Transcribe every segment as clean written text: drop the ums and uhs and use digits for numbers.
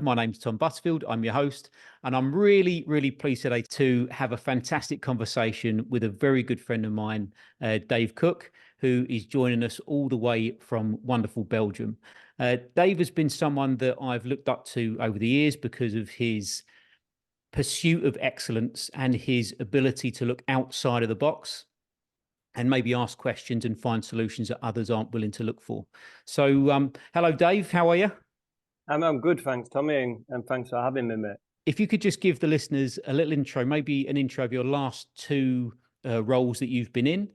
My name's Tom Butterfield. I'm your host, and I'm really, really pleased today to have a fantastic conversation with a very good friend of mine, Dave Cook, who is joining us all the way from wonderful Belgium. Dave has been someone that I've looked up to over the years because of his pursuit of excellence and his ability to look outside of the box and maybe ask questions and find solutions that others aren't willing to look for. So, hello, Dave. How are you? I'm good, thanks, Tommy, and thanks for having me, mate. If you could just give the listeners a little intro, maybe an intro of your last two roles that you've been in.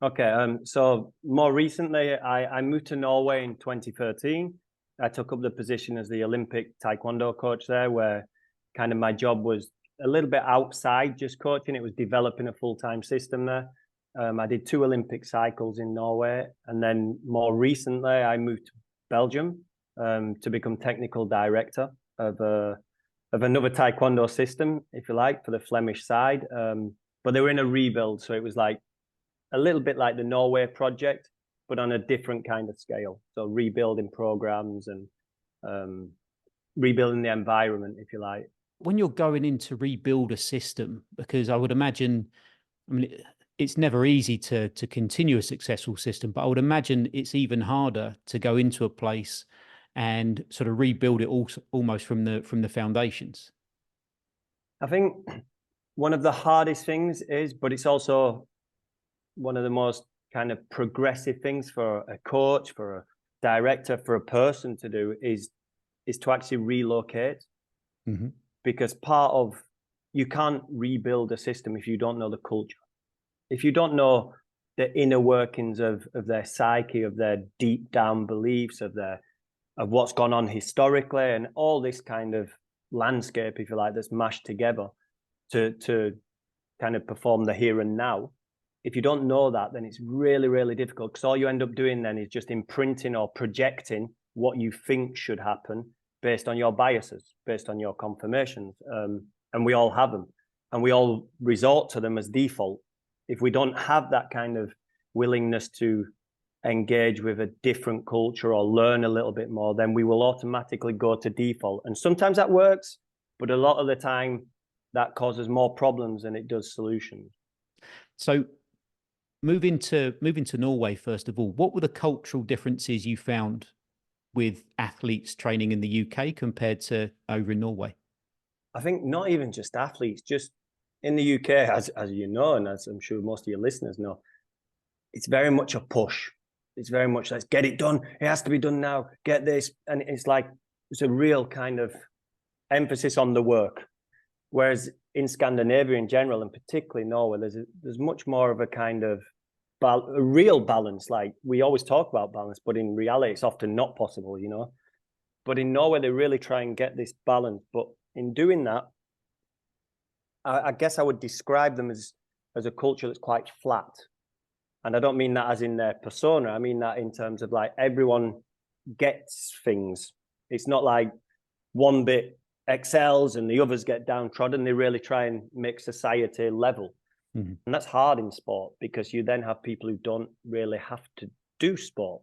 Okay, so more recently, I moved to Norway in 2013. I took up the position as the Olympic Tae Kwon Do coach there, where kind of my job was a little bit outside just coaching. It was developing a full-time system there. I did 2 Olympic cycles in Norway, and then more recently, I moved to Belgium to become technical director of another Taekwondo system, if you like, for the Flemish side. But they were in a rebuild, so it was like a little bit like the Norway project, but on a different kind of scale. So rebuilding programs and rebuilding the environment, if you like. When you're going in to rebuild a system, because I would imagine, I mean, it's never easy to continue a successful system, but I would imagine it's even harder to go into a place and sort of rebuild it almost from the foundations. I think one of the hardest things is, but it's also one of the most kind of progressive things for a coach, for a director, for a person to do is to actually relocate. Mm-hmm. Because you can't rebuild a system if you don't know the culture. If you don't know the inner workings of their psyche, of their deep down beliefs, of what's gone on historically, and all this kind of landscape, if you like, that's mashed together to kind of perform the here and now. If you don't know that, then it's really, really difficult, because all you end up doing then is just imprinting or projecting what you think should happen based on your biases, based on your confirmations. And we all have them, and we all resort to them as default. If we don't have that kind of willingness to engage with a different culture or learn a little bit more, then we will automatically go to default. And sometimes that works, but a lot of the time that causes more problems than it does solutions. So moving to Norway, first of all, what were the cultural differences you found with athletes training in the UK compared to over in Norway? I think not even just athletes, just in the UK, as you know, and as I'm sure most of your listeners know, it's very much a push. It's very much, let's get it done. It has to be done now. Get this. And it's like, it's a real kind of emphasis on the work. Whereas in Scandinavia in general, and particularly Norway, there's much more of a kind of a real balance. Like, we always talk about balance, but in reality, it's often not possible, you know. But in Norway, they really try and get this balance. But in doing that, I guess I would describe them as a culture that's quite flat. And I don't mean that as in their persona. I mean that in terms of, like, everyone gets things. It's not like one bit excels and the others get downtrodden. They really try and make society level. Mm-hmm. And that's hard in sport, because you then have people who don't really have to do sport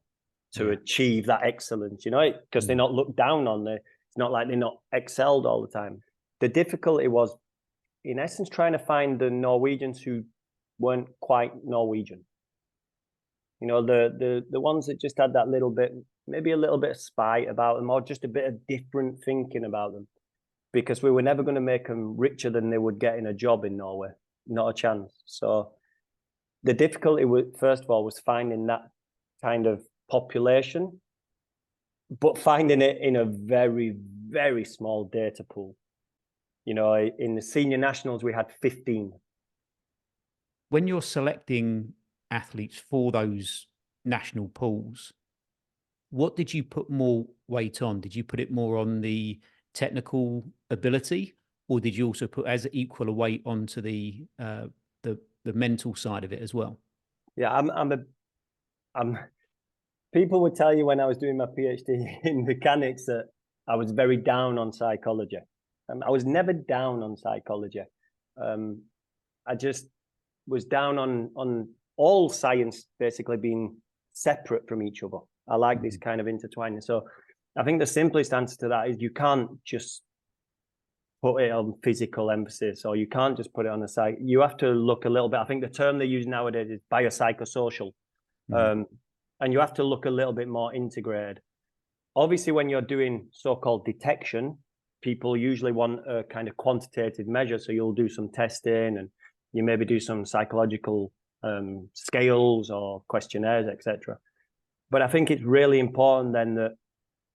to achieve that excellence, you know, because they're not looked down on. It's not like they're not excelled all the time. The difficulty was, in essence, trying to find the Norwegians who weren't quite Norwegian. You know, the ones that just had that little bit, maybe a little bit of spite about them, or just a bit of different thinking about them, because we were never going to make them richer than they would get in a job in Norway. Not a chance. So the difficulty, first of all, was finding that kind of population, but finding it in a very, very small data pool. You know, in the senior nationals, we had 15. When you're selecting athletes for those national pools, what did you put more weight on? Did you put it more on the technical ability, or did you also put as equal a weight onto the mental side of it as well? Yeah, I'm. People would tell you when I was doing my PhD in mechanics that I was very down on psychology. I was never down on psychology. I just was down on all science basically being separate from each other. I like this kind of intertwining. So I think the simplest answer to that is you can't just put it on physical emphasis, or you can't just put it on the site. You have to look a little bit. I think the term they use nowadays is biopsychosocial. And you have to look a little bit more integrated. Obviously, when you're doing so-called detection, people usually want a kind of quantitative measure. So you'll do some testing and you maybe do some psychological scales or questionnaires, etc. But I think it's really important then that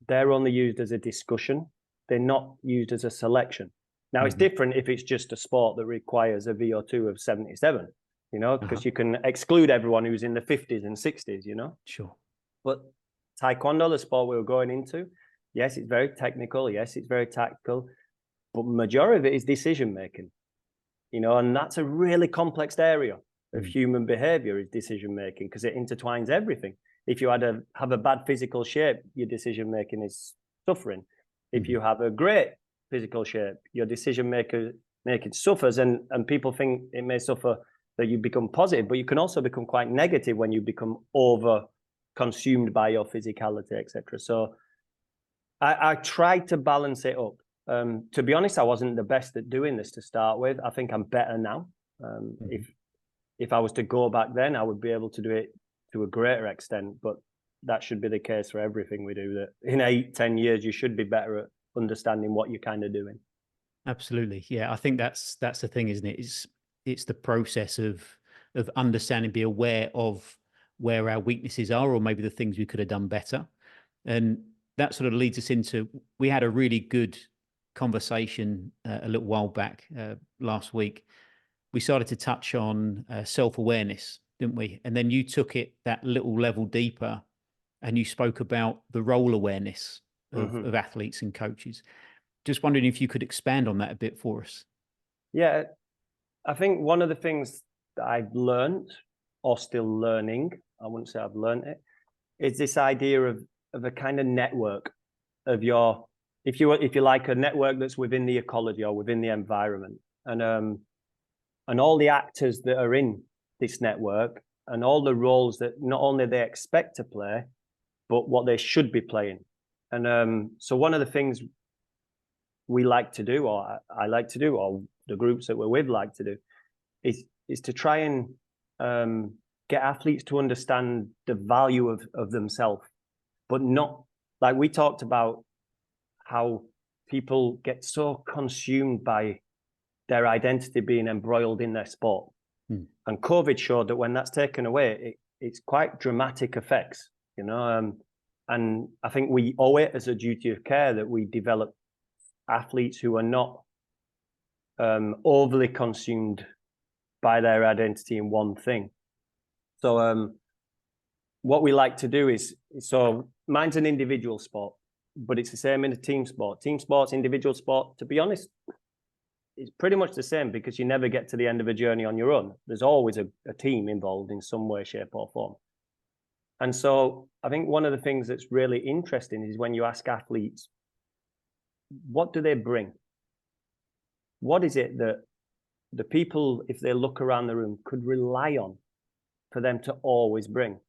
they're only used as a discussion. They're not used as a selection. Now, it's different if it's just a sport that requires a VO2 of 77, you know, because you can exclude everyone who's in the 50s and 60s, you know? Sure. But Taekwondo, the sport we were going into, yes, it's very technical. Yes, it's very tactical. But majority of it is decision-making, you know, and that's a really complex area of human behavior is decision-making because it intertwines everything. If you have a bad physical shape, your decision-making is suffering. If you have a great physical shape, your decision-making suffers, and people think it may suffer that you become positive, but you can also become quite negative when you become over-consumed by your physicality, etc. So I tried to balance it up. To be honest, I wasn't the best at doing this to start with. I think I'm better now. If I was to go back then, I would be able to do it to a greater extent, but that should be the case for everything we do, that in 8-10 years you should be better at understanding what you're kind of doing. Absolutely. Yeah, I think that's the thing, isn't it? It's the process of understanding, be aware of where our weaknesses are, or maybe the things we could have done better. And that sort of leads us into, we had a really good conversation a little while back, last week. We started to touch on self-awareness, didn't we? And then you took it that little level deeper and you spoke about the role awareness of athletes and coaches. Just wondering if you could expand on that a bit for us. Yeah, I think one of the things that I've learned, or still learning, I wouldn't say I've learned it, is this idea of a kind of network of your, if you like, a network that's within the ecology or within the environment, and all the actors that are in this network and all the roles that not only they expect to play, but what they should be playing. And so one of the things we like to do, or I like to do, or the groups that we're with like to do, is to try and get athletes to understand the value of themselves, but not, like we talked about how people get so consumed by their identity being embroiled in their sport. And COVID showed that when that's taken away, it's quite dramatic effects, you know. And I think we owe it as a duty of care that we develop athletes who are not overly consumed by their identity in one thing. So what we like to do is, so mine's an individual sport, but it's the same in a team sport. Team sports, individual sport, to be honest, it's pretty much the same because you never get to the end of a journey on your own. There's always a team involved in some way, shape, or form. And so I think one of the things that's really interesting is when you ask athletes, what do they bring? What is it that the people, if they look around the room, could rely on for them to always bring?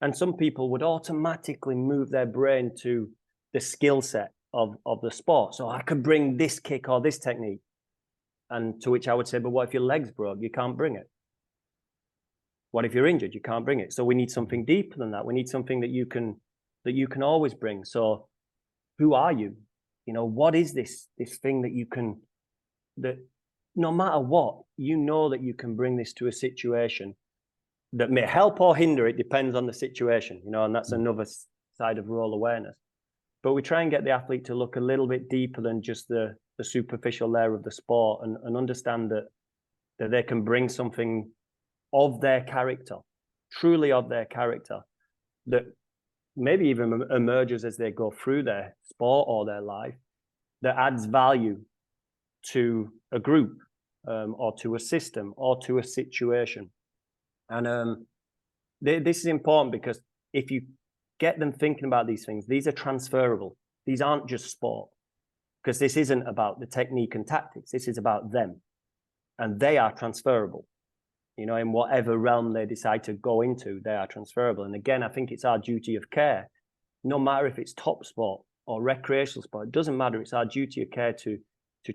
And some people would automatically move their brain to the skill set of the sport. So I could bring this kick or this technique. And to which I would say, but what if your leg's broke? You can't bring it. What if you're injured? You can't bring it. So we need something deeper than that. We need something that you can always bring. So who are you? You know, what is this thing that you can, that no matter what, you know that you can bring this to a situation that may help or hinder, it depends on the situation, you know, and that's another side of role awareness. But we try and get the athlete to look a little bit deeper than just the superficial layer of the sport and understand that they can bring something of their character, truly of their character, that maybe even emerges as they go through their sport or their life, that adds value to a group or to a system or to a situation. And this is important because if you get them thinking about these things, these are transferable. These aren't just sport, because this isn't about the technique and tactics. This is about them, and they are transferable. You know, in whatever realm they decide to go into, they are transferable. And again, I think it's our duty of care, no matter if it's top sport, or recreational sport, it doesn't matter. It's our duty of care to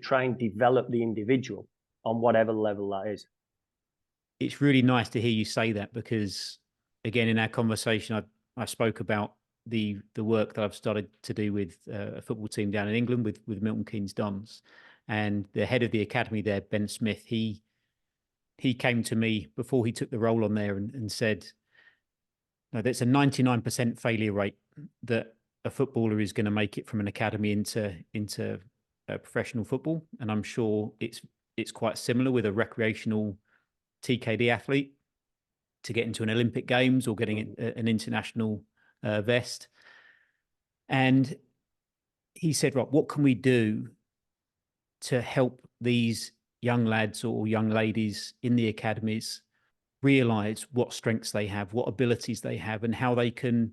try and develop the individual on whatever level that is. It's really nice to hear you say that, because again, in our conversation, I spoke about the work that I've started to do with a football team down in England with Milton Keynes Dons, and the head of the academy there, Ben Smith, he came to me before he took the role on there and said, no, there's a 99% failure rate that a footballer is going to make it from an academy into professional football, and I'm sure it's quite similar with a recreational TKD athlete to get into an Olympic Games or getting an international vest. And he said, right, what can we do to help these young lads or young ladies in the academies realize what strengths they have, what abilities they have, and how they can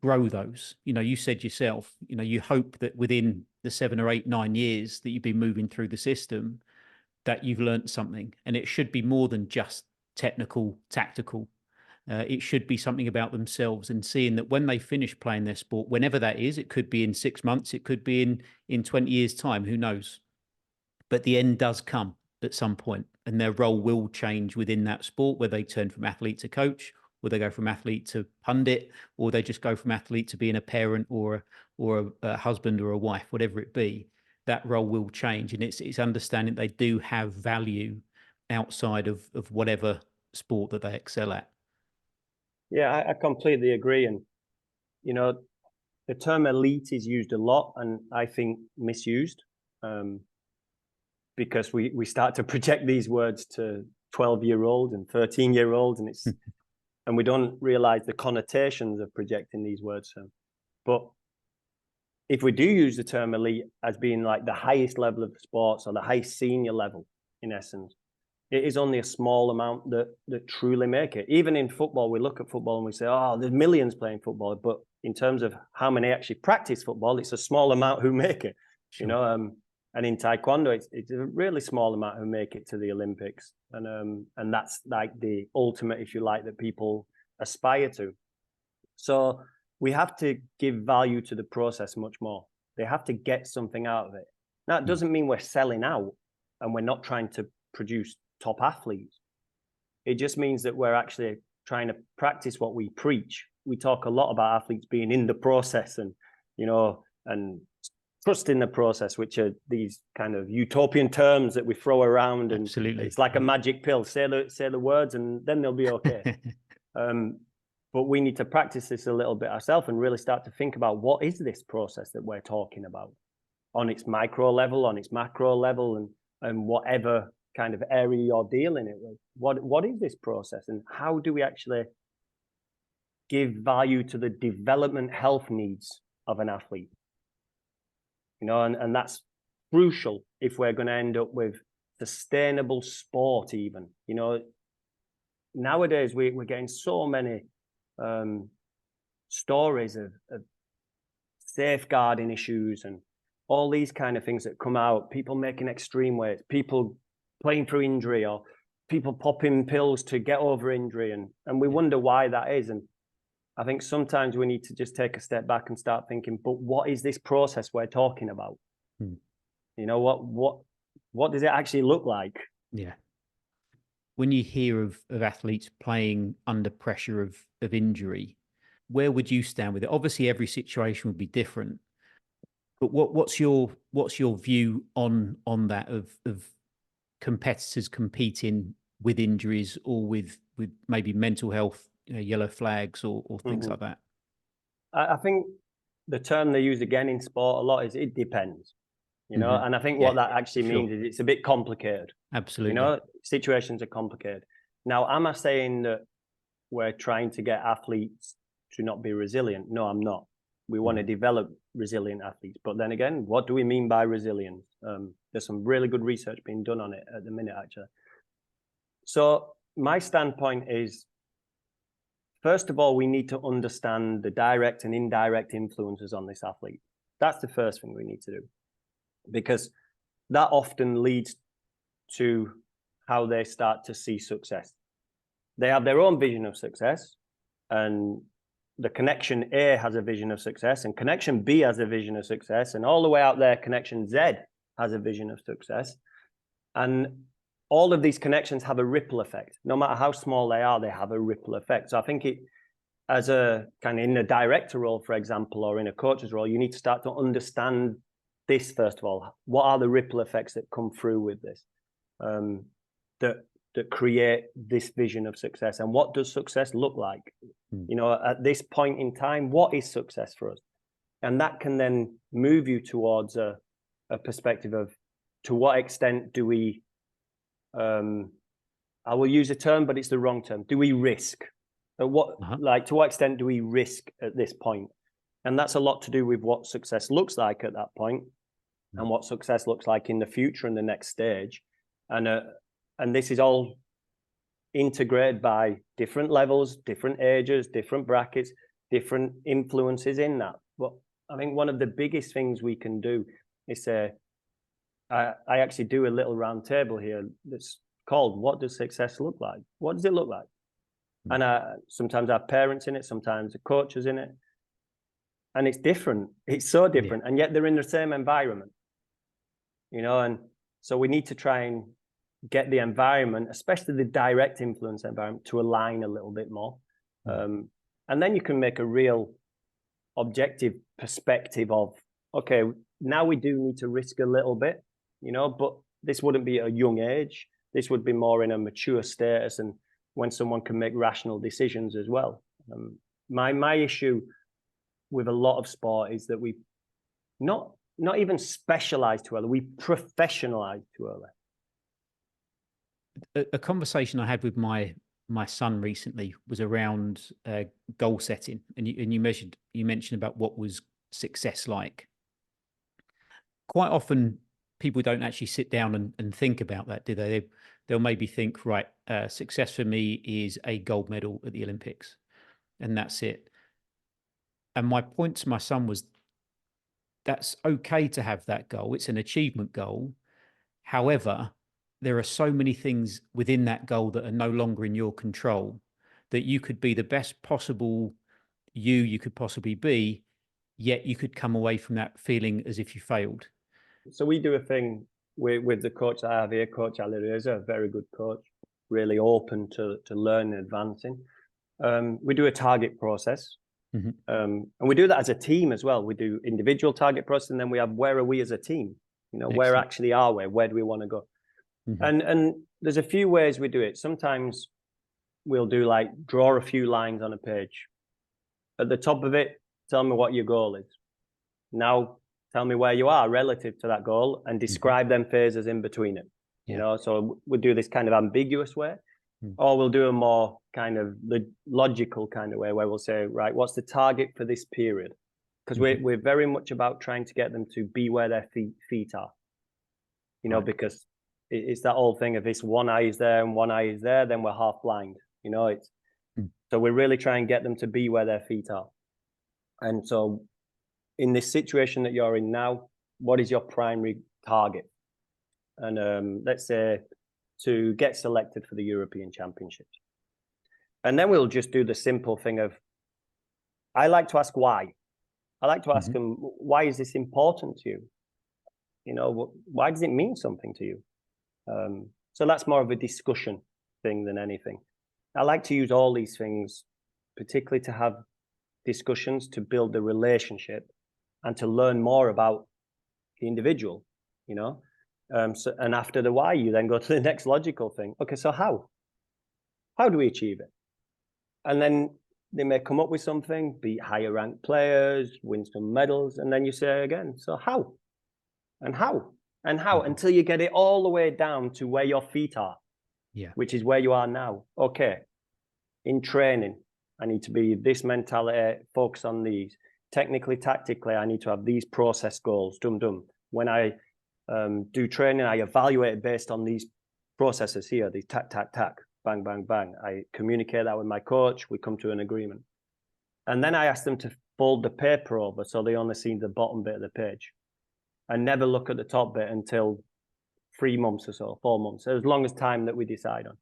grow those? You know, you said yourself, you know, you hope that within the 7 or 8, 9 years that you've been moving through the system, that you've learned something, and it should be more than just technical, tactical. It should be something about themselves, and seeing that when they finish playing their sport, whenever that is, it could be in 6 months, it could be in 20 years' time, who knows? But the end does come at some point, and their role will change within that sport, where they turn from athlete to coach, or they go from athlete to pundit, or they just go from athlete to being a parent or a husband or a wife, whatever it be. That role will change, and it's understanding they do have value outside of whatever sport that they excel at. Yeah, I completely agree. And, you know, the term elite is used a lot, and I think misused, because we start to project these words to 12-year-olds and 13-year-olds, and it's and we don't realize the connotations of projecting these words. But if we do use the term elite as being like the highest level of sports, or the highest senior level, in essence, it is only a small amount that truly make it. Even in football, we look at football and we say, oh, there's millions playing football. But in terms of how many actually practice football, it's a small amount who make it. Sure. You know, and in Taekwondo, it's a really small amount who make it to the Olympics. And that's like the ultimate, if you like, that people aspire to. So we have to give value to the process much more. They have to get something out of it. Now, it doesn't mean we're selling out and we're not trying to produce top athletes. It just means that we're actually trying to practice what we preach. We talk a lot about athletes being in the process and, you know, and trusting the process, which are these kind of utopian terms that we throw around. And absolutely, it's like a magic pill. Say the words and then they'll be okay. But we need to practice this a little bit ourselves and really start to think about, what is this process that we're talking about on its micro level, on its macro level, and whatever kind of area you're dealing it with. What is this process, and how do we actually give value to the development health needs of an athlete? You know, and that's crucial if we're going to end up with sustainable sport. Even, you know, nowadays we're getting so many stories of safeguarding issues and all these kind of things that come out. People making extreme weights, people playing through injury, or people popping pills to get over injury, and we wonder why that is. And I think sometimes we need to just take a step back and start thinking, but what is this process we're talking about? You know, what does it actually look like? Yeah. When you hear of athletes playing under pressure of injury, where would you stand with it? Obviously, every situation would be different, but what's your view on that of competitors competing with injuries, or with maybe mental health, yellow flags, or things like that? I think the term they use again in sport a lot is it depends. You know, and I think what that actually means is it's a bit complicated. Absolutely. You know, situations are complicated. Now, am I saying that we're trying to get athletes to not be resilient? No, I'm not. We want to develop resilient athletes. But then again, what do we mean by resilience? There's some really good research being done on it at the minute, actually. So my standpoint is, first of all, we need to understand the direct and indirect influences on this athlete. That's the first thing we need to do, because that often leads to how they start to see success. They have their own vision of success, and the connection A has a vision of success, and connection B has a vision of success, and all the way out there, connection Z has a vision of success. And all of these connections have a ripple effect. No matter how small they have a ripple effect. So I think it, as a kind of in a director role, for example, or in a coach's role, you need to start to understand this first of all. What are the ripple effects that come through with this, that create this vision of success? And what does success look like? You know, at this point in time, what is success for us? And that can then move you towards a perspective of, to what extent do we, I will use a term, but it's the wrong term. Do we risk? To what extent do we risk at this point? And that's a lot to do with what success looks like at that point, and what success looks like in the future and the next stage. And this is all integrated by different levels, different ages, different brackets, different influences in that. But I think one of the biggest things we can do is say, I actually do a little round table here that's called, what does success look like? What does it look like? And sometimes I have parents in it, sometimes coaches in it. And it's different. It's so different. And yet they're in the same environment, you know? And so we need to try and get the environment, especially the direct influence environment, to align a little bit more. And then you can make a real objective perspective of, okay, now we do need to risk a little bit, you know, but this wouldn't be at a young age. This would be more in a mature status, and when someone can make rational decisions as well. My issue with a lot of sport is that we not even specialize too early, we professionalize too early. A conversation I had with my son recently was around goal setting, and you mentioned about what was success like. Quite often, people don't actually sit down and think about that, do they? They'll maybe think, right, success for me is a gold medal at the Olympics, and that's it. And my point to my son was, that's okay to have that goal. It's an achievement goal. However, there are so many things within that goal that are no longer in your control, that you could be the best possible you could possibly be, yet you could come away from that feeling as if you failed. So we do a thing with the coach I have here, Coach Ali is a very good coach, really open to learn and advancing. We do a target process. And we do that as a team as well. We do individual target process, and then we have, where are we as a team? You know, where actually are we? Where do we want to go? And there's a few ways we do it. Sometimes we'll do like draw a few lines on a page. At the top of it, tell me what your goal is. Now, tell me where you are relative to that goal, and describe them phases in between it. You know, so we do this kind of ambiguous way, or we'll do a more kind of the logical kind of way, where we'll say, right, what's the target for this period? Because we're very much about trying to get them to be where their feet are. You know, because it's that old thing of, if one eye is there and one eye is there, then we're half blind. You know, it's so we really try and get them to be where their feet are. And so in this situation that you're in now, what is your primary target? And let's say to get selected for the European Championships. And then we'll just do the simple thing of, I like to ask why. I like to ask them, why is this important to you? You know, why does it mean something to you? So that's more of a discussion thing than anything. I like to use all these things, particularly to have discussions, to build the relationship and to learn more about the individual, you know. And after the why, you then go to the next logical thing. Okay, so how? How do we achieve it? And then they may come up with something, beat higher ranked players, win some medals, and then you say again, so how? And how? And how? Until you get it all the way down to where your feet are, which is where you are now. Okay, in training, I need to be this mentality, focus on these. Technically, tactically, I need to have these process goals, When I do training, I evaluate it based on these processes here, these tack, bang, bang, bang. I communicate that with my coach. We come to an agreement. And then I ask them to fold the paper over so they only see the bottom bit of the page and never look at the top bit until 3 months or so, 4 months, as long as time that we decide on.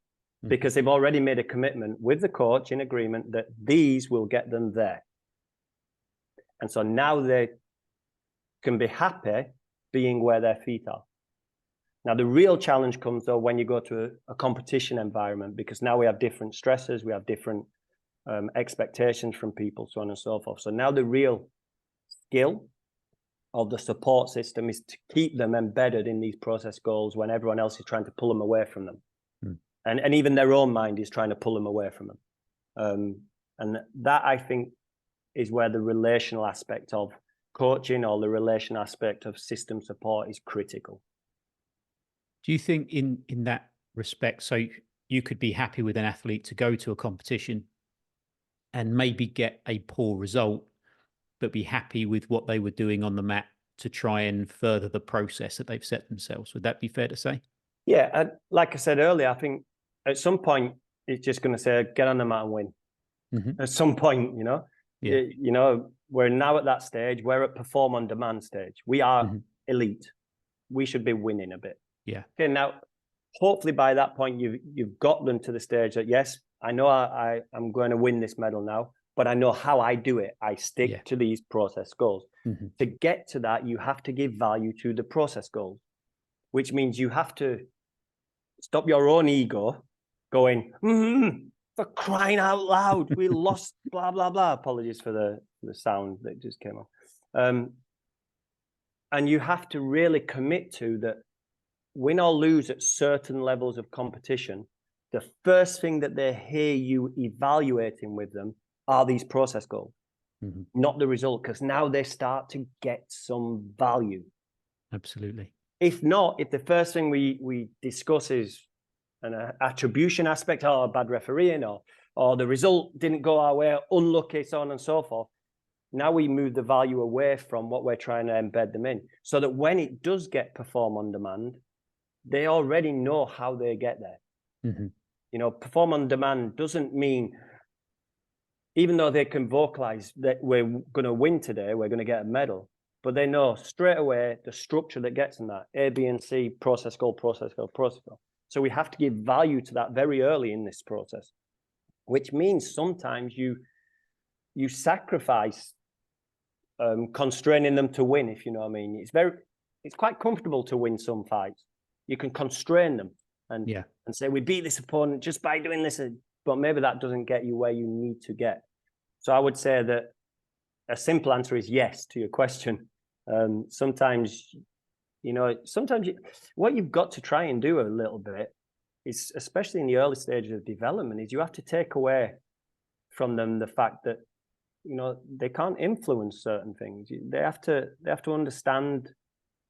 because they've already made a commitment with the coach in agreement that these will get them there. And so now they can be happy being where their feet are. Now, the real challenge comes, though, when you go to a competition environment, because now we have different stresses, we have different expectations from people, so on and so forth. So now the real skill of the support system is to keep them embedded in these process goals when everyone else is trying to pull them away from them. And even their own mind is trying to pull them away from them. And that, I think, is where the relational aspect of coaching or the relational aspect of system support is critical. Do you think in that respect, so you could be happy with an athlete to go to a competition and maybe get a poor result, but be happy with what they were doing on the mat to try and further the process that they've set themselves? Would that be fair to say? Yeah, and like I said earlier, I think at some point it's just going to say, get on the mat and win. At some point, you know, we're now at that stage. We're at perform on demand stage. We are elite. We should be winning a bit. Yeah. Okay. Now, hopefully by that point, you've got them to the stage that, yes, I know I'm going to win this medal now, but I know how I do it. I stick to these process goals. To get to that, you have to give value to the process goals, which means you have to stop your own ego going, for crying out loud, we lost, blah, blah, blah. Apologies for the sound that just came on. And you have to really commit to that. Win or lose at certain levels of competition, the first thing that they hear you evaluating with them are these process goals, not the result, because now they start to get some value. Absolutely. If not, if the first thing we discuss is an attribution aspect, or bad refereeing, or the result didn't go our way, unlucky, so on and so forth, now we move the value away from what we're trying to embed them in, so that when it does get perform on demand, they already know how they get there. You know, perform on demand doesn't mean, even though they can vocalize that we're going to win today, we're going to get a medal, but they know straight away the structure that gets in that A, B, and C, process goal, process goal, process goal. So we have to give value to that very early in this process, which means sometimes you sacrifice constraining them to win, if you know what I mean. It's quite comfortable to win some fights. You can constrain them and say, we beat this opponent just by doing this, but maybe that doesn't get you where you need to get. So I would say that a simple answer is yes to your question. Sometimes, what you've got to try and do a little bit is, especially in the early stages of development, is you have to take away from them the fact that, they can't influence certain things. They have to understand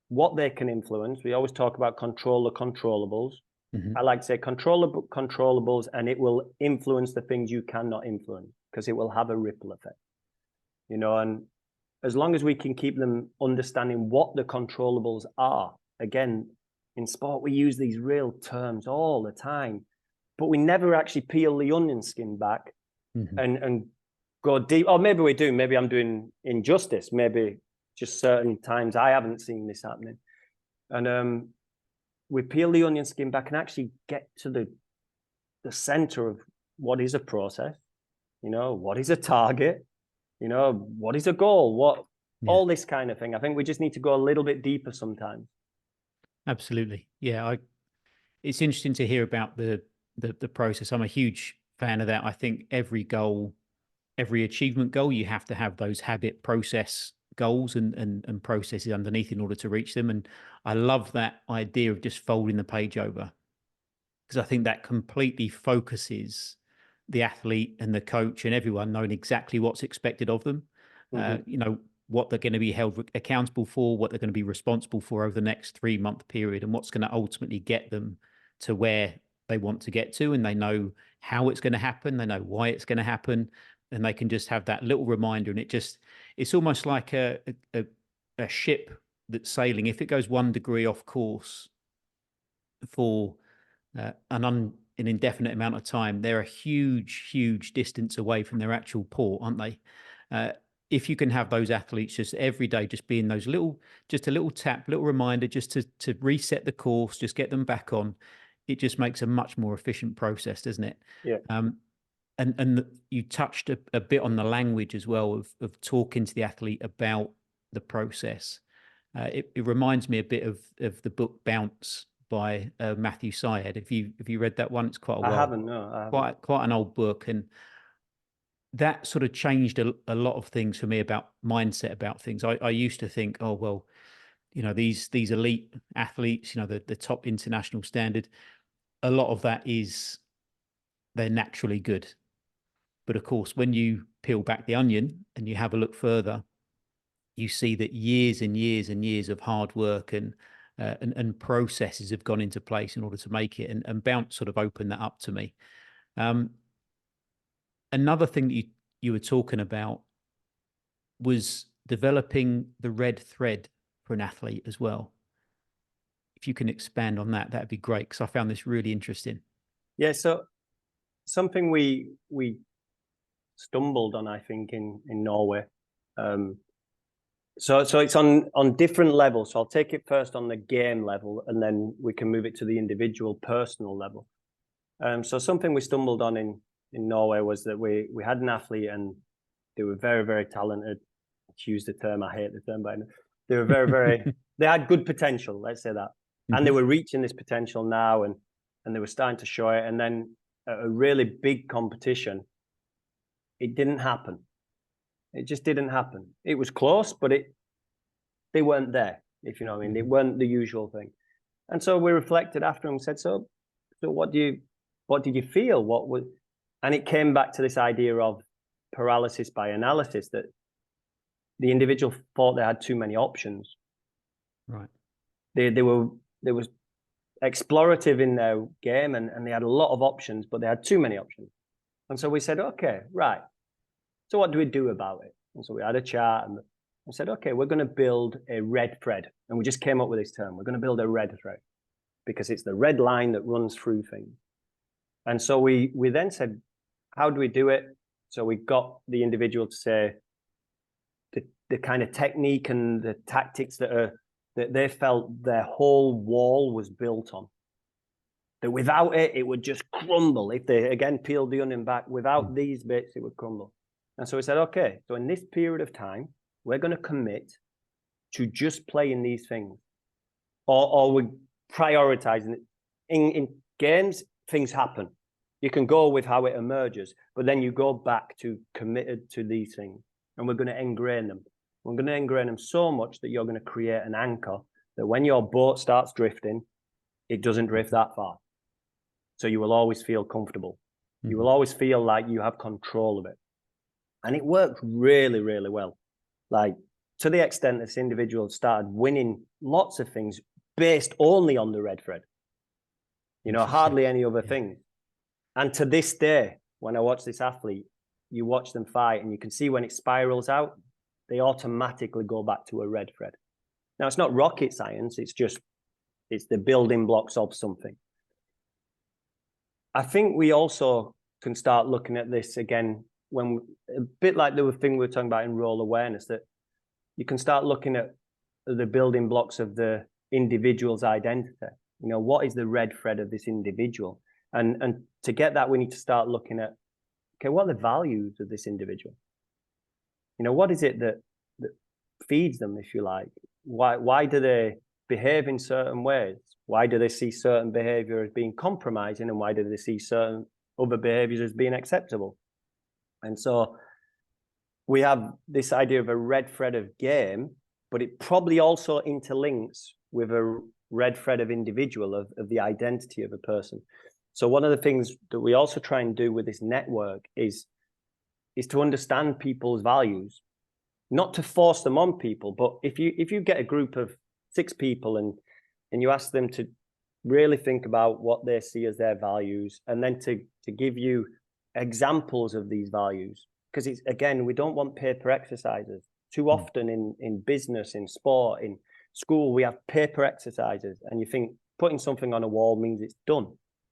what they can influence. We always talk about control the controllables. I like to say control controllables, and it will influence the things you cannot influence, because it will have a ripple effect. And as long as we can keep them understanding what the controllables are, again, in sport, we use these real terms all the time, but we never actually peel the onion skin back and go deep. Or maybe we do. Maybe I'm doing injustice. Maybe just certain times I haven't seen this happening. And we peel the onion skin back and actually get to the center of what is a process, what is a target, what is a goal, all this kind of thing. I think we just need to go a little bit deeper sometimes. Absolutely. Yeah. It's interesting to hear about the process. I'm a huge fan of that. I think every achievement goal, you have to have those habit process goals and processes underneath in order to reach them. And I love that idea of just folding the page over, because I think that completely focuses the athlete and the coach and everyone knowing exactly what's expected of them, what they're going to be held accountable for, what they're going to be responsible for over the next 3-month period, and what's going to ultimately get them to where they want to get to. And they know how it's going to happen. They know why it's going to happen. And they can just have that little reminder. And it's almost like a ship that's sailing. If it goes 1 degree off course for an indefinite amount of time, they're a huge distance away from their actual port, aren't they? If you can have those athletes just every day, just being just a little tap, little reminder, just to reset the course, just get them back on. it just makes a much more efficient process, doesn't it? Yeah. And you touched a bit on the language as well of talking to the athlete about the process. It reminds me a bit of the book Bounce by Matthew Syed. If you read that one, it's quite a I while. haven't, no, I haven't. Quite an old book, and that sort of changed a lot of things for me about mindset about things. I used to think, oh well, these elite athletes, the top international standard, a lot of that is they're naturally good. But of course, when you peel back the onion and you have a look further, you see that years and years and years of hard work and processes have gone into place in order to make it. And Bounce sort of opened that up to me. Another thing that you were talking about was developing the red thread for an athlete as well. If you can expand on that, that'd be great, because I found this really interesting. Yeah, so something we stumbled on, I think, in Norway. So it's on different levels. So I'll take it first on the game level, and then we can move it to the individual personal level. So something we stumbled on in Norway was that we had an athlete, and they were very, very talented. To use the term, I hate the term, but they were very, very, they had good potential, let's say that. And they were reaching this potential now, and they were starting to show it. And then at a really big competition, it didn't happen. It just didn't happen. It was close, but they weren't there, if you know what I mean. They weren't the usual thing. And so we reflected after and said, so what did you feel? And it came back to this idea of paralysis by analysis, that the individual thought they had too many options. Right. They were explorative in their game, and they had a lot of options, but they had too many options. And so we said, okay, right. So what do we do about it? And so we had a chat and said, okay, we're going to build a red thread. And we just came up with this term. We're going to build a red thread because it's the red line that runs through things. And so we then said, how do we do it? So we got the individual to say the kind of technique and the tactics that they felt their whole wall was built on. That without it, it would just crumble. If they, again, peeled the onion back, without these bits, it would crumble. And so we said, okay, so in this period of time, we're going to commit to just playing these things. Or we're prioritizing it. In games, things happen. You can go with how it emerges, but then you go back to committed to these things. And we're going to ingrain them. We're going to ingrain them so much that you're going to create an anchor that when your boat starts drifting, it doesn't drift that far. So you will always feel comfortable. You will always feel like you have control of it. And it worked really, really well. Like, to the extent this individual started winning lots of things based only on the red thread. Hardly any other thing. And to this day, when I watch this athlete, you watch them fight and you can see when it spirals out, they automatically go back to a red thread. Now, it's not rocket science. It's the building blocks of something. I think we also can start looking at this again when a bit like the thing we were talking about in role awareness, that you can start looking at the building blocks of the individual's identity. What is the red thread of this individual? And to get that, we need to start looking at, okay, what are the values of this individual? What is it that feeds them, if you like? Why do they behave in certain ways? Why do they see certain behavior as being compromising, and why do they see certain other behaviors as being acceptable? And so we have this idea of a red thread of game, but it probably also interlinks with a red thread of individual, of the identity of a person. So one of the things that we also try and do with this network is to understand people's values, not to force them on people, but if you get a group of 6 people and you ask them to really think about what they see as their values, and then to give you examples of these values, because it's, again, we don't want paper exercises. Too often in business, in sport, in school, we have paper exercises, and you think putting something on a wall means it's done.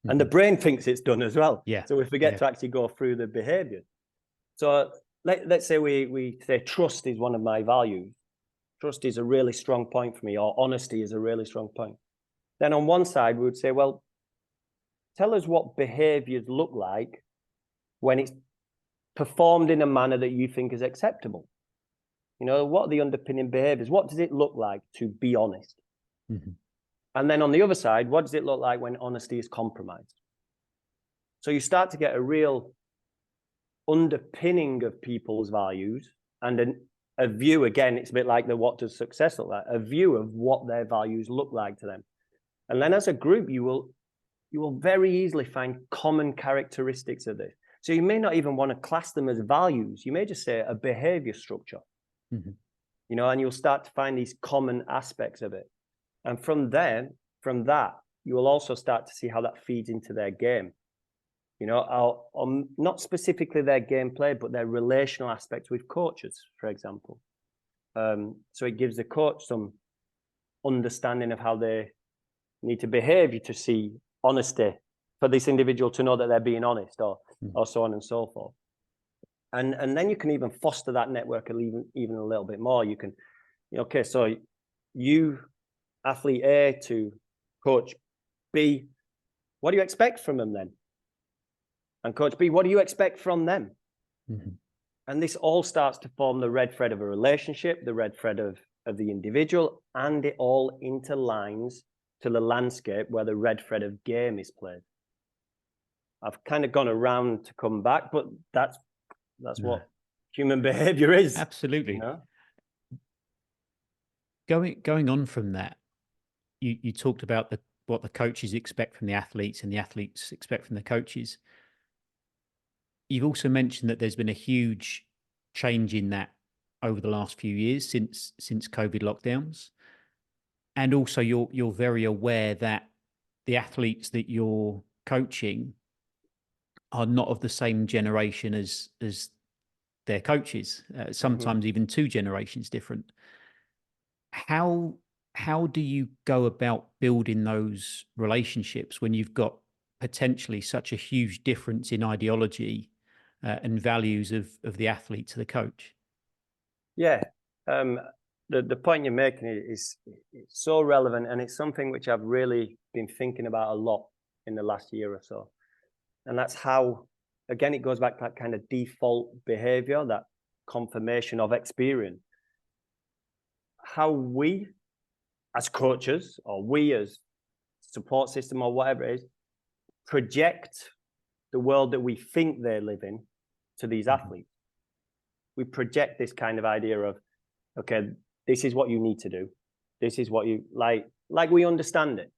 And the brain thinks it's done as well. Yeah. So we forget to actually go through the behavior. So let's say we say trust is one of my values. Trust is a really strong point for me, or honesty is a really strong point. Then on one side, we would say, well, tell us what behaviors look like when it's performed in a manner that you think is acceptable. You know, what are the underpinning behaviors? What does it look like to be honest? Mm-hmm. And then on the other side, what does it look like when honesty is compromised? So you start to get a real underpinning of people's values and a view. Again, it's a bit like the what does success look like, a view of what their values look like to them. And then as a group, you will very easily find common characteristics of this. So you may not even want to class them as values. You may just say a behavior structure, Mm-hmm. you know, and you'll start to find these common aspects of it. And from that, you will also start to see how that feeds into their game. You know, not specifically their gameplay, but their relational aspects with coaches, for example. So it gives the coach some understanding of how they need to behave, you to see honesty for this individual to know that they're being honest, or so on and so forth. And then you can even foster that network even a little bit more. You can, okay, so you, athlete A to coach B, what do you expect from them then? And coach B, what do you expect from them? Mm-hmm. And this all starts to form the red thread of a relationship, the red thread of the individual, and it all interlines to the landscape where the red thread of game is played. I've kind of gone around to come back, but that's what human behavior is. Absolutely. You know? Going on from that, you talked about what the coaches expect from the athletes and the athletes expect from the coaches. You've also mentioned that there's been a huge change in that over the last few years since COVID lockdowns. And also you're very aware that the athletes that you're coaching are not of the same generation as their coaches, sometimes even 2 generations different. How do you go about building those relationships when you've got potentially such a huge difference in ideology and values of the athlete to the coach? Yeah. The point you're making is so relevant, and it's something which I've really been thinking about a lot in the last year or so. And that's how, again, it goes back to that kind of default behavior, that confirmation of experience. How we as coaches, or we as support system, or whatever it is, project the world that we think they live in to these athletes. We project this kind of idea of, okay, this is what you need to do. This is what you like we understand it.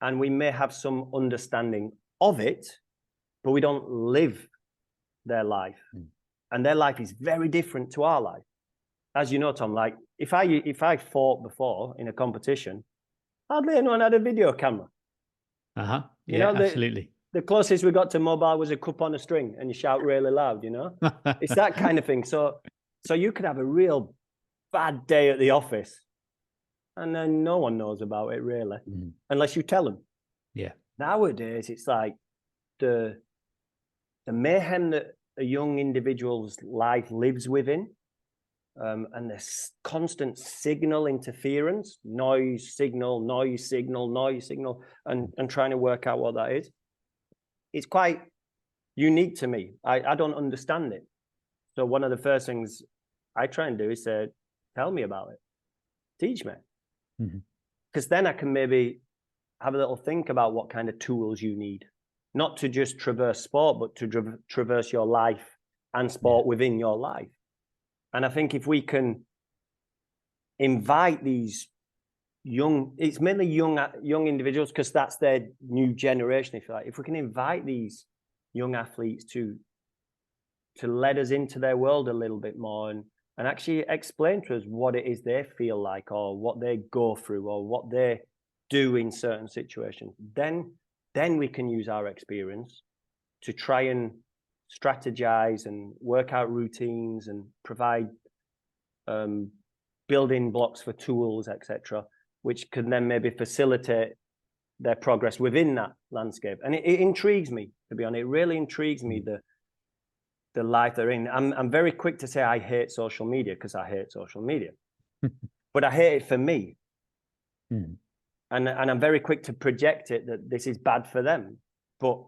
And we may have some understanding of it, but we don't live their life. And their life is very different to our life. As you know, Tom, like if I fought before in a competition, hardly anyone had a video camera. Yeah, you know, absolutely. The closest we got to mobile was a cup on a string, and you shout really loud, you know? It's that kind of thing. So you could have a real bad day at the office, and then no one knows about it really, unless you tell them. Yeah. Nowadays, it's like the mayhem that a young individual's life lives within, and this constant signal interference, noise signal, and trying to work out what that is. It's quite unique to me. I don't understand it. So one of the first things I try and do is say, tell me about it. Teach me. Because then I can maybe have a little think about what kind of tools you need. Not to just traverse sport, but to traverse your life and sport within your life. And I think if we can invite these it's mainly young individuals, because that's their new generation, if you like. If we can invite these young athletes to let us into their world a little bit more and actually explain to us what it is they feel like, or what they go through, or what they do in certain situations, then we can use our experience to try and strategize and work out routines and provide building blocks for tools, etc., which can then maybe facilitate their progress within that landscape. And it intrigues me, to be honest. It really intrigues me, the life they're in. I'm very quick to say I hate social media, because I hate social media. But I hate it for me. And I'm very quick to project it that this is bad for them. but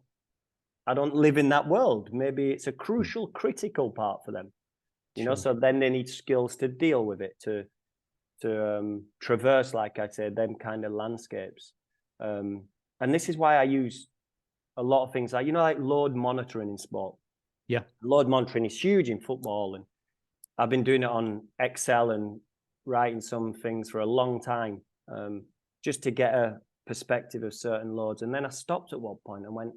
I don't live in that world. Maybe it's a crucial, critical part for them, you know. So then they need skills to deal with it, to traverse, like I said, them kind of landscapes. And this is why I use a lot of things like, you know, like load monitoring in sport. Yeah. Load monitoring is huge in football. And I've been doing it on Excel and writing some things for a long time, just to get a perspective of certain loads. And then I stopped at one point and went,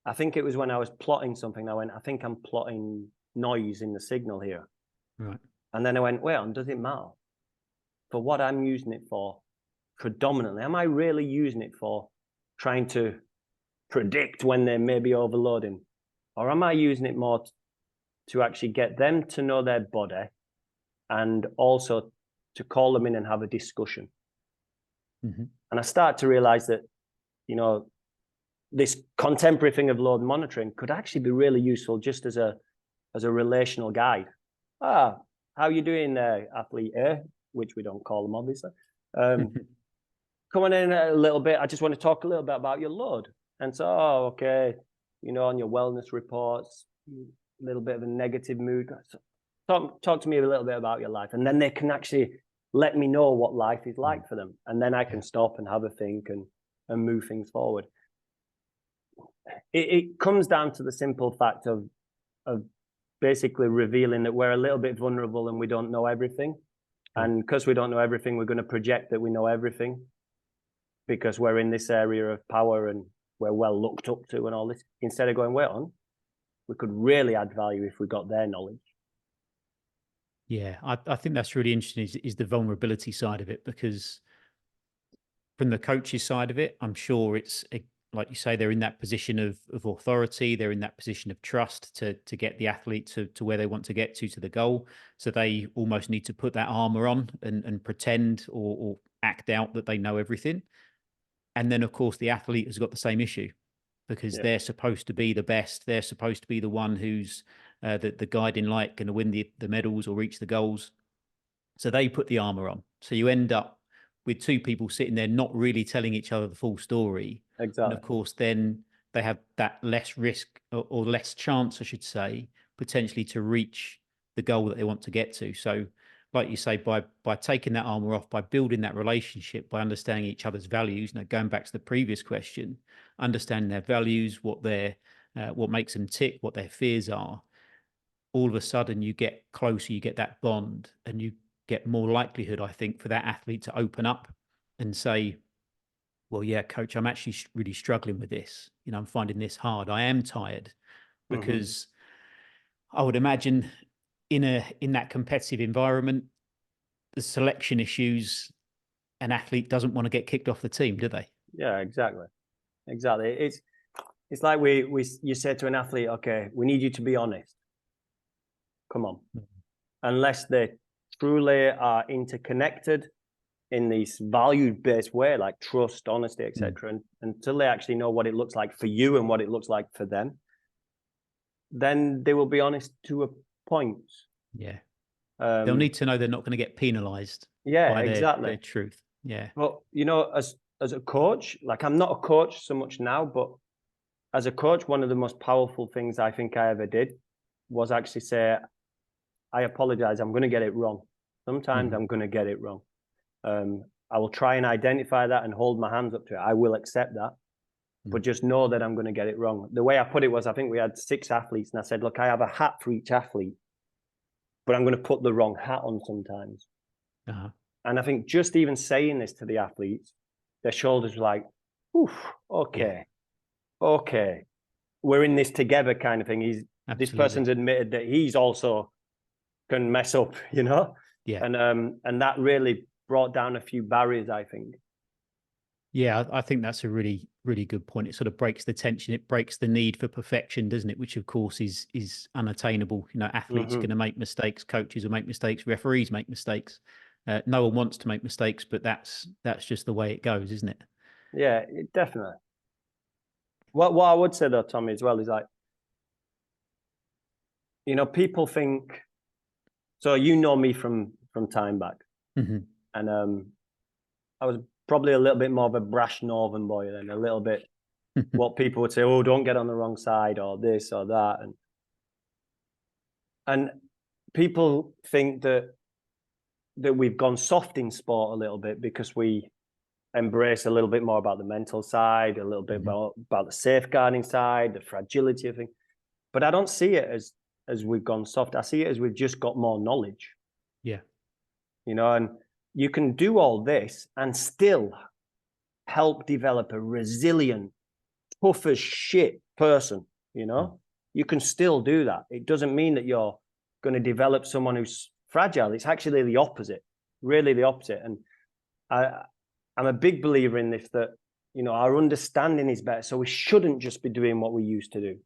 I think it was when I was plotting something, I went, I think I'm plotting noise in the signal here. Right. And then I went, well, does it matter? For what I'm using it for predominantly, am I really using it for trying to predict when they may be overloading? Or am I using it more to actually get them to know their body and also to call them in and have a discussion? And I start to realize that, you know, this contemporary thing of load monitoring could actually be really useful just as a relational guide. How are you doing there, athlete A? Which we don't call them, obviously. Come on in a little bit. I just want to talk a little bit about your load. And so, okay, you know, on your wellness reports, a little bit of a negative mood. So talk to me a little bit about your life. And then they can actually let me know what life is like for them. And then I can stop and have a think and move things forward. It comes down to the simple fact of basically revealing that we're a little bit vulnerable and we don't know everything. And because we don't know everything, we're going to project that we know everything because we're in this area of power and we're well looked up to and all this. Instead of going, wait on, we could really add value if we got their knowledge. Yeah, I think that's really interesting is the vulnerability side of it, because from the coach's side of it, I'm sure it's like you say, they're in that position of authority. They're in that position of trust to get the athlete to where they want to get to the goal. So they almost need to put that armor on and pretend or act out that they know everything. And then, of course, the athlete has got the same issue because they're supposed to be the best. They're supposed to be the one who's the guiding light, going to win the medals or reach the goals. So they put the armor on. So you end up with two people sitting there not really telling each other the full story. Exactly. And of course, then they have that less risk or less chance, I should say, potentially to reach the goal that they want to get to. So like you say, by taking that armor off, by building that relationship, by understanding each other's values, now going back to the previous question, understanding their values, what makes them tick, what their fears are, all of a sudden you get closer, you get that bond, and you get more likelihood, I think, for that athlete to open up and say, well, yeah, coach, I'm actually really struggling with this. You know, I'm finding this hard. I am tired, because I would imagine in that competitive environment, the selection issues, an athlete doesn't want to get kicked off the team, do they? Yeah, exactly. It's like you say to an athlete, okay, we need you to be honest. Come on. Unless they truly are interconnected in this value-based way, like trust, honesty, etc., and until they actually know what it looks like for you and what it looks like for them, then they will be honest to a point. Yeah. They'll need to know they're not going to get penalized by their truth. Yeah. But, you know, as a coach, like I'm not a coach so much now, but as a coach, one of the most powerful things I think I ever did was actually say, I apologize, I'm going to get it wrong. Sometimes I'm going to get it wrong. I will try and identify that and hold my hands up to it. I will accept that, but just know that I'm going to get it wrong. The way I put it was, I think we had 6 athletes and I said, look, I have a hat for each athlete, but I'm going to put the wrong hat on sometimes. And I think just even saying this to the athletes, their shoulders were like, oof, okay, we're in this together kind of thing. This person's admitted that he's also can mess up, you know? Yeah. And that really brought down a few barriers, I think. Yeah, I think that's a really, really good point. It sort of breaks the tension. It breaks the need for perfection, doesn't it? Which, of course, is unattainable. You know, athletes are going to make mistakes, coaches will make mistakes, referees make mistakes. No one wants to make mistakes, but that's just the way it goes, isn't it? Yeah, definitely. What I would say though, Tommy, as well, is like, you know, people think. So you know me from time back, and I was probably a little bit more of a brash northern boy then, a little bit what people would say, oh, don't get on the wrong side or this or that. And people think that we've gone soft in sport a little bit because we embrace a little bit more about the mental side, a little bit about the safeguarding side, the fragility of things. But I don't see it as we've gone soft. I see it as we've just got more knowledge. Yeah. You know, and you can do all this and still help develop a resilient, tough as shit person, you know? You can still do that. It doesn't mean that you're going to develop someone who's fragile. It's actually the opposite, really the opposite. And I'm a big believer in this, that, you know, our understanding is better. So we shouldn't just be doing what we used to do.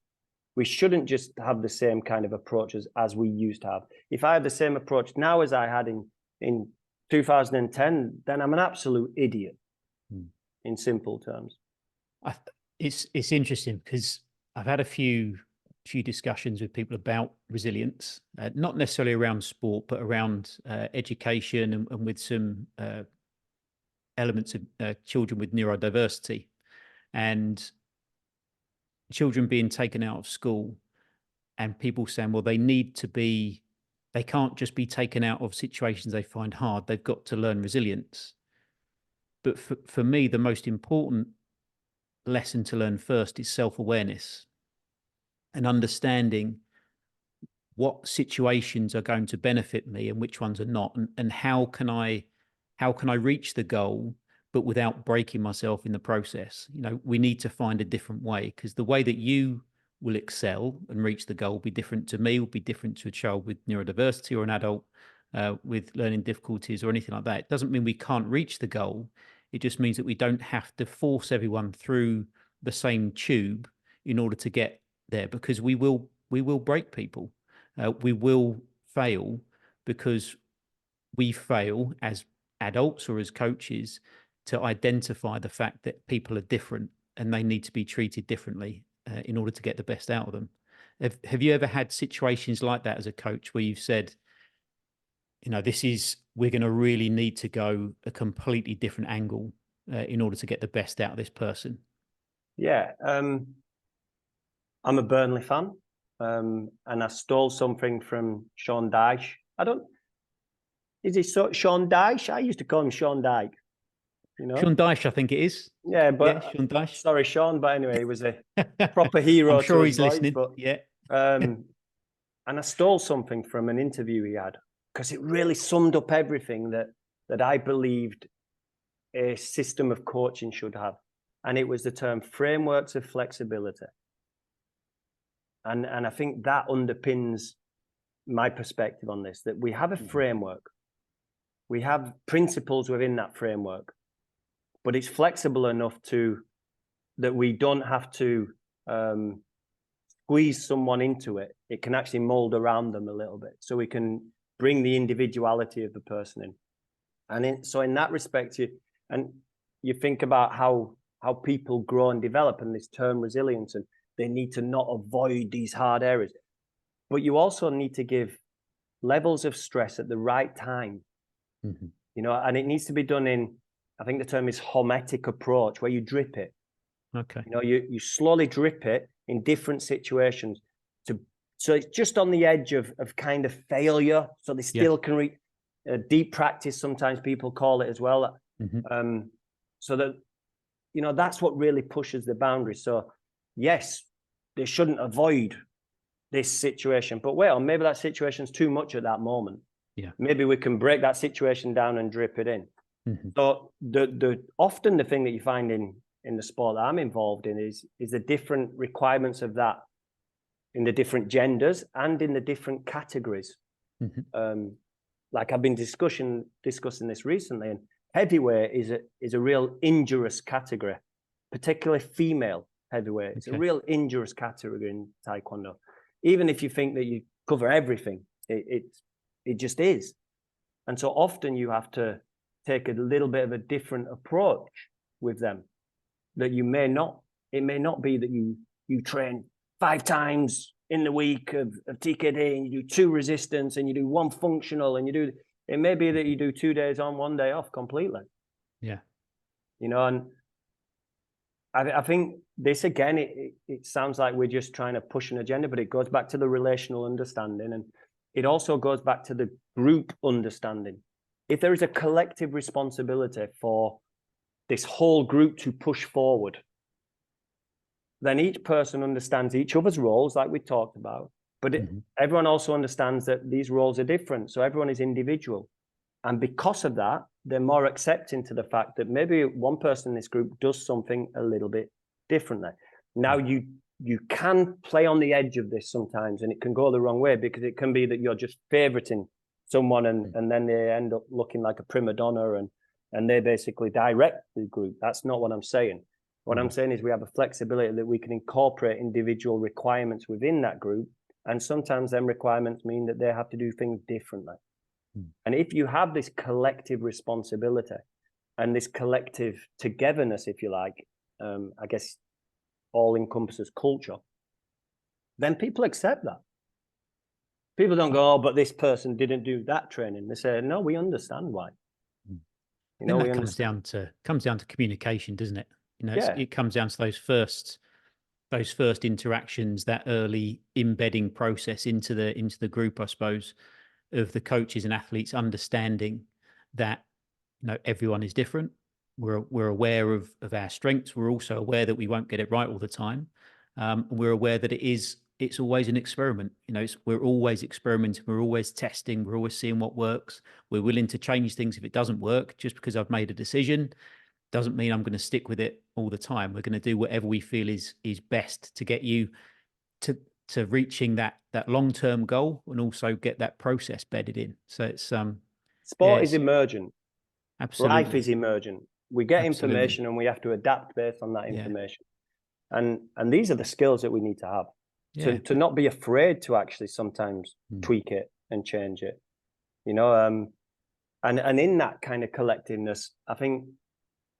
We shouldn't just have the same kind of approaches as we used to have. If I have the same approach now as I had in 2010, then I'm an absolute idiot, in simple terms. It's interesting because I've had a few discussions with people about resilience, not necessarily around sport, but around education and with some elements of children with neurodiversity and children being taken out of school, and people saying, well, they can't just be taken out of situations they find hard. They've got to learn resilience. But for me, the most important lesson to learn first is self-awareness and understanding what situations are going to benefit me and which ones are not, and how can I reach the goal but without breaking myself in the process. You know, we need to find a different way, because the way that you will excel and reach the goal will be different to me, will be different to a child with neurodiversity or an adult with learning difficulties or anything like that. It doesn't mean we can't reach the goal. It just means that we don't have to force everyone through the same tube in order to get there, because we will break people. We will fail because we fail as adults or as coaches to identify the fact that people are different and they need to be treated differently in order to get the best out of them. Have you ever had situations like that as a coach where you've said, you know, we're going to really need to go a completely different angle in order to get the best out of this person? Yeah. I'm a Burnley fan, and I stole something from Sean Dyche. Is he Sean Dyche? I used to call him Sean Dyke. You know? Sean Dyche, I think it is. Yeah, but yeah, Sean Dyche. Sorry, Sean, but anyway, he was a proper hero. I'm sure to he's boys, listening. But, yeah. And I stole something from an interview he had, because it really summed up everything that I believed a system of coaching should have. And it was the term frameworks of flexibility. And I think that underpins my perspective on this, that we have a framework. We have principles within that framework, but it's flexible enough that we don't have to squeeze someone into it. It can actually mold around them a little bit, so we can bring the individuality of the person in. And so in that respect, you think about how people grow and develop, and this term resilience, and they need to not avoid these hard areas, but you also need to give levels of stress at the right time. You know, and it needs to be done in, I think the term is homotopic approach, where you drip it. Okay. You know, you slowly drip it in different situations so it's just on the edge of kind of failure, so they still can reach deep practice, sometimes people call it as well. So that, you know, that's what really pushes the boundaries. So yes, they shouldn't avoid this situation, but well, maybe that situation's too much at that moment. Yeah. Maybe we can break that situation down and drip it in. So often the thing that you find in the sport that I'm involved in is the different requirements of that in the different genders and in the different categories. Like I've been discussing this recently, and heavyweight is a real injurious category, particularly female heavyweight. It's a real injurious category in Taekwondo. Even if you think that you cover everything, it just is. And so often you have to take a little bit of a different approach with them, that it may not be that you train 5 times in the week of TKD, and you do 2 resistance and you do 1 functional, and it may be that you do 2 days on, 1 day off completely. Yeah. You know, and I think this, again, it sounds like we're just trying to push an agenda, but it goes back to the relational understanding, and it also goes back to the group understanding. If there is a collective responsibility for this whole group to push forward, then each person understands each other's roles, like we talked about, but everyone also understands that these roles are different, so everyone is individual. And because of that, they're more accepting to the fact that maybe one person in this group does something a little bit differently. Now, you can play on the edge of this sometimes, and it can go the wrong way, because it can be that you're just favoriting someone, and then they end up looking like a prima donna, and they basically direct the group. That's not what I'm saying. What I'm saying is we have a flexibility that we can incorporate individual requirements within that group, and sometimes them requirements mean that they have to do things differently. And if you have this collective responsibility and this collective togetherness, if you like, I guess all encompasses culture, then people accept that. People don't go, oh, but this person didn't do that training. They say, no, we understand why. You know, that comes down to communication, doesn't it? You know, it comes down to those first interactions, that early embedding process into the group, I suppose, of the coaches and athletes understanding that, you know, everyone is different. We're aware of our strengths. We're also aware that we won't get it right all the time. And we're aware that it's always an experiment. You know, we're always experimenting. We're always testing. We're always seeing what works. We're willing to change things if it doesn't work. Just because I've made a decision doesn't mean I'm going to stick with it all the time. We're going to do whatever we feel is best to get you to reaching that long-term goal, and also get that process bedded in. So it's sport is emergent. Absolutely. Life is emergent. We get information, and we have to adapt based on that information. And these are the skills that we need to have. To not be afraid to actually sometimes tweak it and change it. You know, and in that kind of collectiveness, I think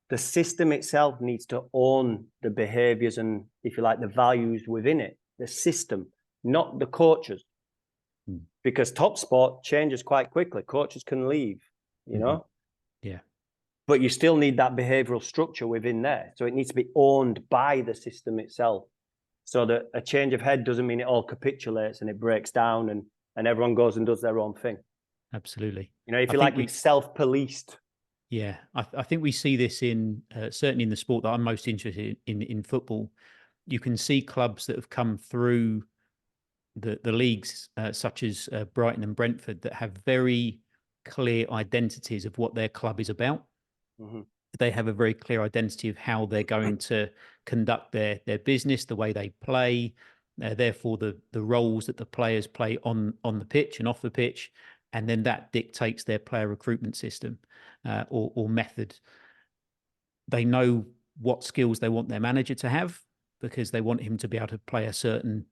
the system itself needs to own the behaviors and, if you like, the values within it. The system, not the coaches, because top sport changes quite quickly. Coaches can leave, you know? Yeah. But you still need that behavioral structure within there. So it needs to be owned by the system itself, so that a change of head doesn't mean it all capitulates and it breaks down and everyone goes and does their own thing. Absolutely. You know, if you like, it's self-policed. Yeah. I think we see this in, certainly in the sport that I'm most interested in football. You can see clubs that have come through the leagues, such as Brighton and Brentford, that have very clear identities of what their club is about. They have a very clear identity of how they're going to conduct their business, the way they play, therefore the roles that the players play on the pitch and off the pitch, and then that dictates their player recruitment system or method. They know what skills they want their manager to have, because they want him to be able to play a certain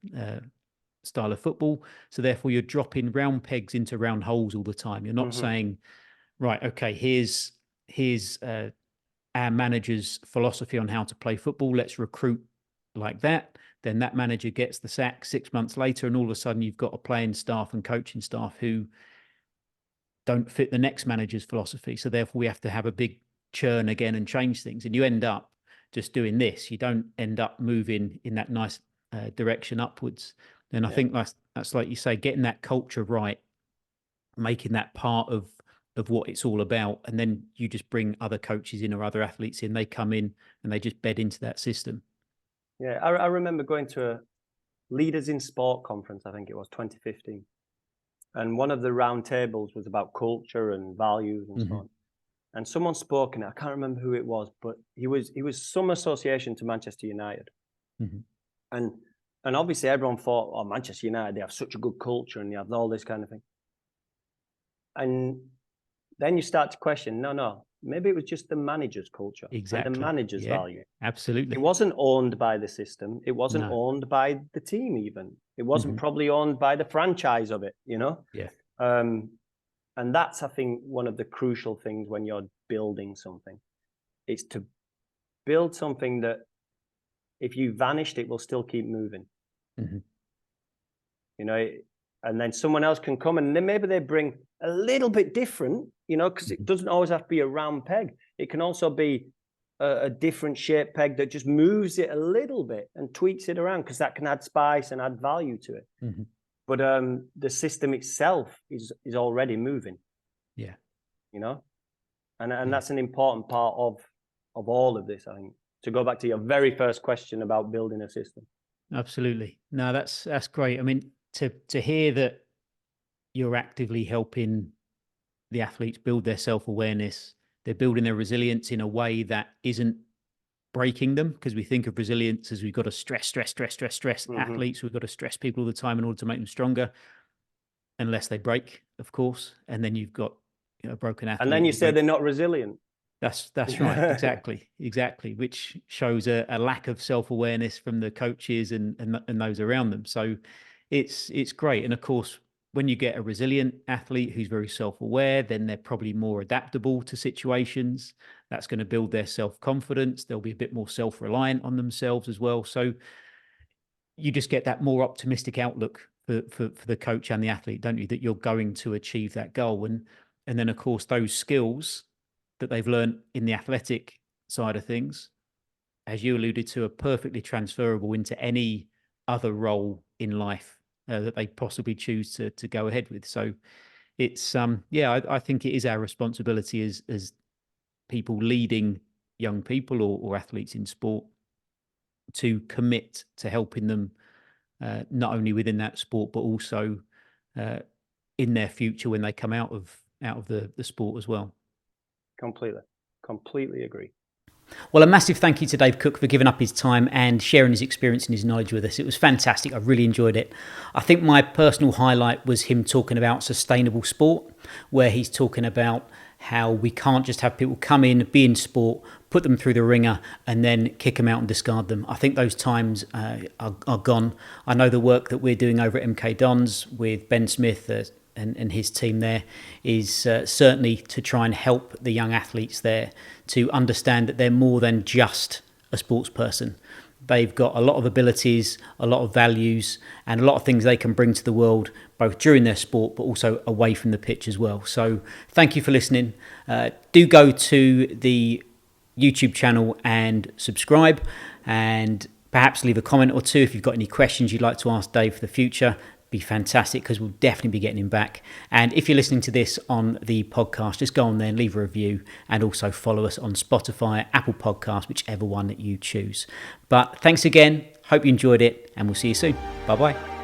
style of football. So therefore you're dropping round pegs into round holes all the time. You're not saying, right, okay, here's our manager's philosophy on how to play football. Let's recruit like that. Then that manager gets the sack 6 months later, and all of a sudden you've got a playing staff and coaching staff who don't fit the next manager's philosophy. So therefore we have to have a big churn again and change things. And you end up just doing this. You don't end up moving in that nice direction upwards. And I think that's like you say, getting that culture right, making that part of what it's all about. And then you just bring other coaches in or other athletes in, they come in and they just bed into that system. Yeah, I remember going to a Leaders in Sport conference, I think it was 2015. And one of the round tables was about culture and values and so on. And someone spoke, and I can't remember who it was, but he was some association to Manchester United. And obviously everyone thought, oh, Manchester United, they have such a good culture and they have all this kind of thing. And then you start to question, no, maybe it was just the manager's culture. Exactly. And the manager's value. Absolutely. It wasn't owned by the system. It wasn't owned by the team even. It wasn't probably owned by the franchise of it, you know? Yeah. And that's, I think, one of the crucial things when you're building something. It's to build something that if you vanished, it will still keep moving. You know, and then someone else can come and then maybe they bring a little bit different, you know, because it doesn't always have to be a round peg. It can also be a different shape peg that just moves it a little bit and tweaks it around, because that can add spice and add value to it. Mm-hmm. But the system itself is already moving. Yeah. You know, and that's an important part of all of this, I think. To go back to your very first question about building a system. Absolutely. No, that's great. I mean, to hear that you're actively helping the athletes build their self-awareness, they're building their resilience in a way that isn't breaking them, because we think of resilience as we've got to stress athletes, we've got to stress people all the time in order to make them stronger, unless they break, of course, and then you've got a broken athlete. And then you say they're not resilient. That's right. Exactly. Which shows a lack of self-awareness from the coaches and those around them. So it's great. And of course, when you get a resilient athlete who's very self-aware, then they're probably more adaptable to situations. That's going to build their self-confidence. They'll be a bit more self-reliant on themselves as well. So you just get that more optimistic outlook for the coach and the athlete, don't you? That you're going to achieve that goal. And then, of course, those skills that they've learned in the athletic side of things, as you alluded to, are perfectly transferable into any other role in life that they possibly choose to go ahead with. So it's I think it is our responsibility as people leading young people or athletes in sport to commit to helping them not only within that sport but also in their future when they come out of the sport as well. Completely agree. Well, a massive thank you to Dave Cook for giving up his time and sharing his experience and his knowledge with us. It was fantastic. I really enjoyed it. I think my personal highlight was him talking about sustainable sport, where he's talking about how we can't just have people come in, be in sport, put them through the ringer and then kick them out and discard them. I think those times are gone. I know the work that we're doing over at MK Dons with Ben Smith and his team there is certainly to try and help the young athletes there to understand that they're more than just a sports person. They've got a lot of abilities, a lot of values, and a lot of things they can bring to the world, both during their sport, but also away from the pitch as well. So thank you for listening. Do go to the YouTube channel and subscribe, and perhaps leave a comment or two if you've got any questions you'd like to ask Dave for the future. Be fantastic, because we'll definitely be getting him back. And if you're listening to this on the podcast, just go on there and leave a review, and also follow us on Spotify, Apple Podcasts, whichever one that you choose. But thanks again. Hope you enjoyed it, and we'll see you soon. Bye-bye.